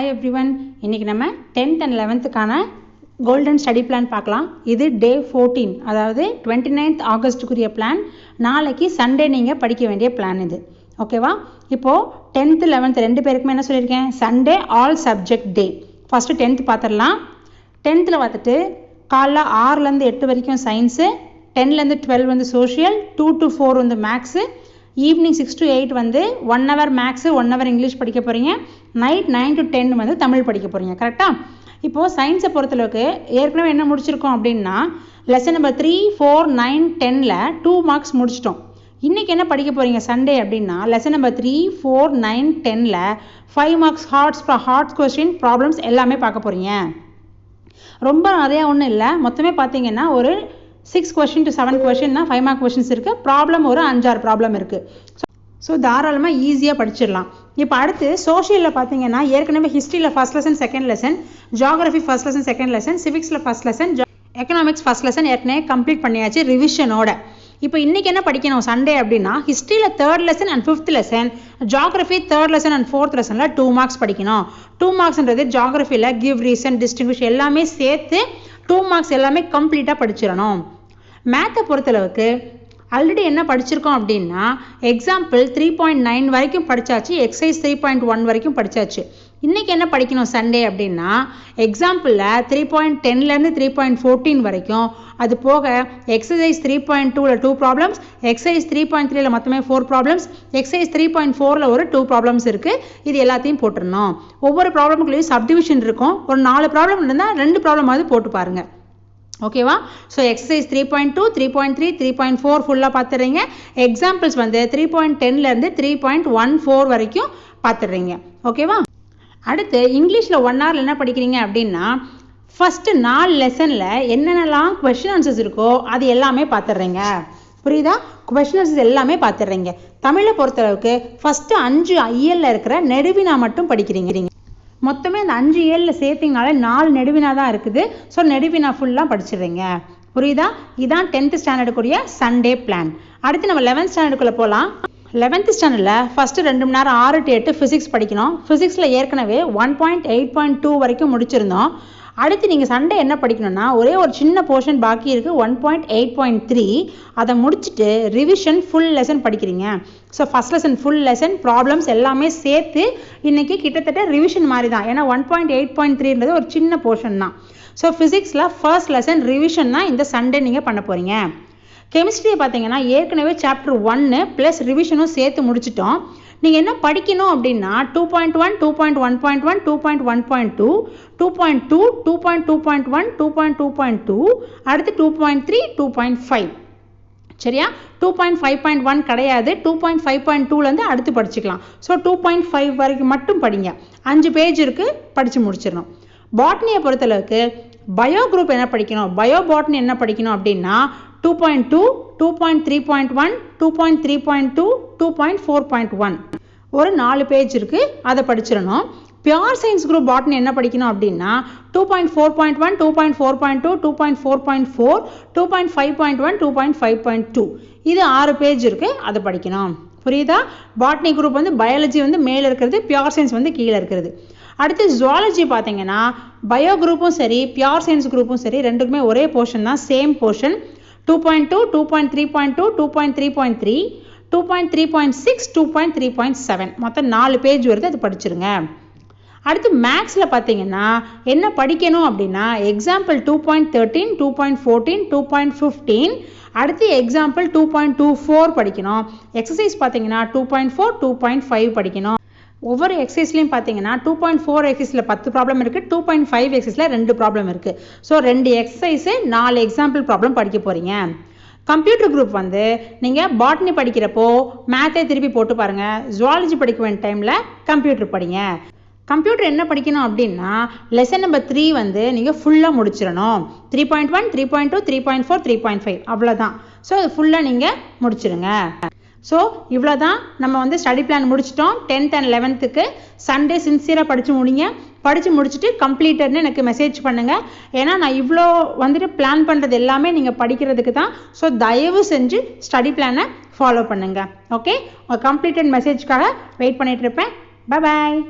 Hi everyone, இன்னைக்கு நம்ம 10th and 11th கான golden study plan பார்க்கலாம். இது day 14, அதாவது 29th August குரிய plan. நாளைக்கு Sunday நீங்க படிக்க வேண்டிய plan இது. ஓகேவா? இப்போ 10th 11th ரெண்டு பேருக்குமே என்ன சொல்லியிருக்கேன்? Sunday all subject day. First 10th பார்த்துடலாம். 10thல பார்த்துட்டு காலைல 6லேருந்து 8 வரைக்கும் சயின்ஸு, 10லேருந்து 12 வந்து சோஷியல், 2 to 4 வந்து மேக்ஸு, ஈவினிங் 6 to 8 வந்து 1 hour மேக்ஸு 1 hour இங்கிலீஷ் படிக்க போகிறீங்க, நைட் 9 to 10 வந்து தமிழ் படிக்க போகிறீங்க. கரெக்டாக? இப்போது சயின்ஸை பொறுத்தளவுக்கு ஏற்கனவே என்ன முடிச்சிருக்கோம் அப்படின்னா லெசன் நம்பர் 3, 4, 9, 10ல் 2 மார்க்ஸ் முடிச்சிட்டோம். இன்றைக்கி என்ன படிக்க போகிறீங்க சண்டே அப்படின்னா லெசன் நம்பர் 3, 4, 9, 10ல் 5 மார்க்ஸ் ஹார்ட்ஸ் கொஸ்டின் ப்ராப்ளம்ஸ் எல்லாமே பார்க்க போகிறீங்க. ரொம்ப நிறையா ஒன்றும் இல்லை, மொத்தமே பார்த்தீங்கன்னா ஒரு 6 question to 7 question தான் 5 mark questions இருக்குது. ப்ராப்ளம் ஒரு 5-6 ப்ராப்ளம் இருக்குது. ஸோ தாராளமாக ஈஸியாக படிச்சிடலாம். இப்போ அடுத்து சோஷியலில் பார்த்தீங்கன்னா ஏற்கனவே ஹிஸ்ட்ரியில் first lesson second lesson, geography first lesson second lesson, சிவிக்ஸில் first lesson, economics first lesson ஏற்கனவே கம்ப்ளீட் பண்ணியாச்சு ரிவிஷனோட. இப்போ இன்றைக்கி என்ன படிக்கணும் சண்டே அப்படின்னா ஹிஸ்ட்ரியில் 3rd lesson and 5th lesson, geography 3rd lesson and 4th lessonல 2 marks படிக்கணும். 2 marksன்றது ஜியாகிரஃபியில் கிவ், ரீசன், டிஸ்டிங்விஷ் எல்லாமே சேர்த்து 2 marks எல்லாமே கம்ப்ளீட்டாக படிச்சிடணும். மேத்தை பொறுத்தளவுக்கு ஆல்ரெடி என்ன படிச்சிருக்கோம் அப்படின்னா எக்ஸாம்பிள் 3.9 வரைக்கும் படித்தாச்சு, எக்ஸசைஸ் 3.1 வரைக்கும் படித்தாச்சு. இன்றைக்கி என்ன படிக்கணும் சண்டே அப்படின்னா எக்ஸாம்பிளில் 3.10லேருந்து 3.14 வரைக்கும், அது போக எக்ஸசைஸ் 3.2ல் 2 ப்ராப்ளம்ஸ், எக்ஸசைஸ் 3.3ல் மொத்தமே 4 ப்ராப்ளம்ஸ், எக்ஸசைஸ் 3.4ல் ஒரு 2 ப்ராப்ளம்ஸ் இருக்குது. இது எல்லாத்தையும் போட்டுடணும். ஒவ்வொரு ப்ராப்ளமுக்குள்ளேயும் சப்டிவிஷன் இருக்கும். ஒரு 4 ப்ராப்ளம் இருந்தால் 2 ப்ராப்ளமாவது போட்டு பாருங்கள். ஓகேவா? ஸோ எக்ஸசைஸ் 3.2, 3.3, 3.4 ஃபுல்லாக பார்த்துடுறீங்க. எக்ஸாம்பிள்ஸ் வந்து 3.10லேருந்து 3.14 வரைக்கும் பார்த்துடுறீங்க. ஓகேவா? அடுத்து இங்கிலீஷில் 1 hour என்ன படிக்கிறீங்க அப்படின்னா ஃபஸ்ட்டு 4 லெசனில் என்னென்னலாம் கொஷின் ஆன்சர்ஸ் இருக்கோ அது எல்லாமே பார்த்துடுறீங்க. புரியுதா? கொஷின் ஆன்சர்ஸ் எல்லாமே பார்த்துடுறீங்க. தமிழை பொறுத்தளவுக்கு ஃபஸ்ட்டு 5 IL இருக்கிற நெடுவினா மட்டும் படிக்கிறீங்க. மொத்தமே அந்த 5 ஏழில் சேர்த்திங்கனாலே 4 நெடுவினா தான் இருக்குது. ஸோ நெடுவினா ஃபுல்லாக படிச்சிடுறீங்க. புரியுதா? இதுதான் 10th ஸ்டாண்டர்டுக்குரிய சண்டே பிளான். அடுத்து நம்ம 11th ஸ்டாண்டர்டுக்குள்ளே போகலாம். 11th ஸ்டாண்டர்டில் ஃபஸ்ட்டு 2 மணி நேரம் 6 to 8 ஃபிசிக்ஸ் படிக்கணும். ஃபிசிக்ஸில் ஏற்கனவே 1.8.2 வரைக்கும் முடிச்சிருந்தோம். அடுத்து நீங்கள் சண்டே என்ன படிக்கணும்னா ஒரே ஒரு சின்ன போர்ஷன் பாக்கி இருக்குது, 1.8.3. அதை முடிச்சுட்டு ரிவிஷன் ஃபுல் லெசன் படிக்கிறீங்க. So first lesson full lesson problems எல்லாமே சேர்த்து இன்றைக்கி கிட்டத்தட்ட ரிவிஷன் மாதிரி தான். ஏன்னா 1.8.3ன்றது ஒரு சின்ன போர்ஷன் தான். ஸோ ஃபிசிக்ஸில் ஃபர்ஸ்ட் லெசன் ரிவிஷன் தான் இந்த சண்டே நீங்கள் பண்ண போகிறீங்க. கெமிஸ்ட்ரியை பார்த்தீங்கன்னா ஏற்கனவே சாப்டர் 1 ப்ளஸ் ரிவிஷனும் சேர்த்து முடிச்சிட்டோம். நீங்கள் என்ன படிக்கணும் அப்படின்னா 2.1, 2.1.1, 2.1.2, 2.2, 2.2.1, 2.2.2, அடுத்து 2.3, 2.5. சரியா? 2.5.1 கிடையாது, 2.5.2லேருந்து அடுத்து படிச்சுக்கலாம். ஸோ 2.5 வரைக்கும் மட்டும் படிங்க. 5 பேஜ் இருக்குது, படித்து முடிச்சிடணும். பாட்னியை பொறுத்தளவுக்கு பயோ குரூப் என்ன படிக்கணும், பயோ பாட்னி என்ன படிக்கணும் அப்படின்னா 2.2, 2.3.1, 2.3.2, 2.4.1 ஒரு 4 பேஜ் இருக்குது, அதை படிச்சிடணும். பியூர் சயின்ஸ் குரூப் பாட்னி என்ன படிக்கணும் அப்படின்னா 2.4.1, 2.4.2, 2.4.4, 2.5.1, 2.5.2 இது 6 பேஜ் இருக்குது, அதை படிக்கணும். புரியுதா? பாட்னி குரூப் வந்து பயாலஜி வந்து மேலே இருக்கிறது, பியூர் சயின்ஸ் வந்து கீழே இருக்கிறது. அடுத்து ஜுவாலஜி பார்த்தீங்கன்னா பயோ குரூப்பும் சரி பியூர் சயின்ஸ் குரூப்பும் சரி ரெண்டுக்குமே ஒரே போர்ஷன் தான், சேம் போர்ஷன். 2.2, 2.3.2, 2.3.3, 2.3.6, 2.3.7 மொத்தம் 4 பேஜ் வருது, அது படிச்சிருங்க. அடுத்து மேக்ஸில் பார்த்தீங்கன்னா என்ன படிக்கணும் அப்படின்னா எக்ஸாம்பிள் 2.13, 2.14, 2.15, அடுத்து எக்ஸாம்பிள் 2.24 படிக்கணும். எக்ஸசைஸ் பார்த்தீங்கன்னா 2.4, 2.5 படிக்கணும். ஒவ்வொரு எக்ஸசைஸ்லையும் பார்த்தீங்கன்னா 2.4 எக்ஸசைஸில் 10 ப்ராப்ளம் இருக்குது, 2.5 எக்ஸசைஸில் 2 ப்ராப்ளம் இருக்குது. ஸோ 2 எக்ஸசைஸு 4 எக்ஸாம்பிள் ப்ராப்ளம் படிக்க போகிறீங்க. கம்ப்யூட்டர் குரூப் வந்து நீங்கள் பாட்னி படிக்கிறப்போ மேத்தே திருப்பி போட்டு பாருங்கள். ஜுவாலஜி படிக்க வேண்டிய டைமில் கம்ப்யூட்டர் படிங்க. கம்ப்யூட்டர் என்ன படிக்கணும் அப்படின்னா லெசன் நம்பர் 3 வந்து நீங்கள் ஃபுல்லாக முடிச்சிடணும். 3.1, 3.2, 3.4, 3.5 அவ்வளோதான். ஸோ அது ஃபுல்லாக நீங்கள் முடிச்சிடுங்க. ஸோ இவ்வளோ தான் நம்ம வந்து ஸ்டடி பிளான் முடிச்சிட்டோம். 10th and 11th சண்டே சின்சியராக படித்து முடிங்க. படித்து முடிச்சுட்டு கம்ப்ளீட்டட்னு எனக்கு மெசேஜ் பண்ணுங்கள். ஏன்னா நான் இவ்வளோ வந்துட்டு பிளான் பண்ணுறது எல்லாமே நீங்கள் படிக்கிறதுக்கு தான். ஸோ தயவு செஞ்சு ஸ்டடி பிளானை ஃபாலோ பண்ணுங்கள். ஓகே, கம்ப்ளீட்டட் மெசேஜ்க்காக வெயிட் பண்ணிகிட்டு இருப்பேன். பாய்.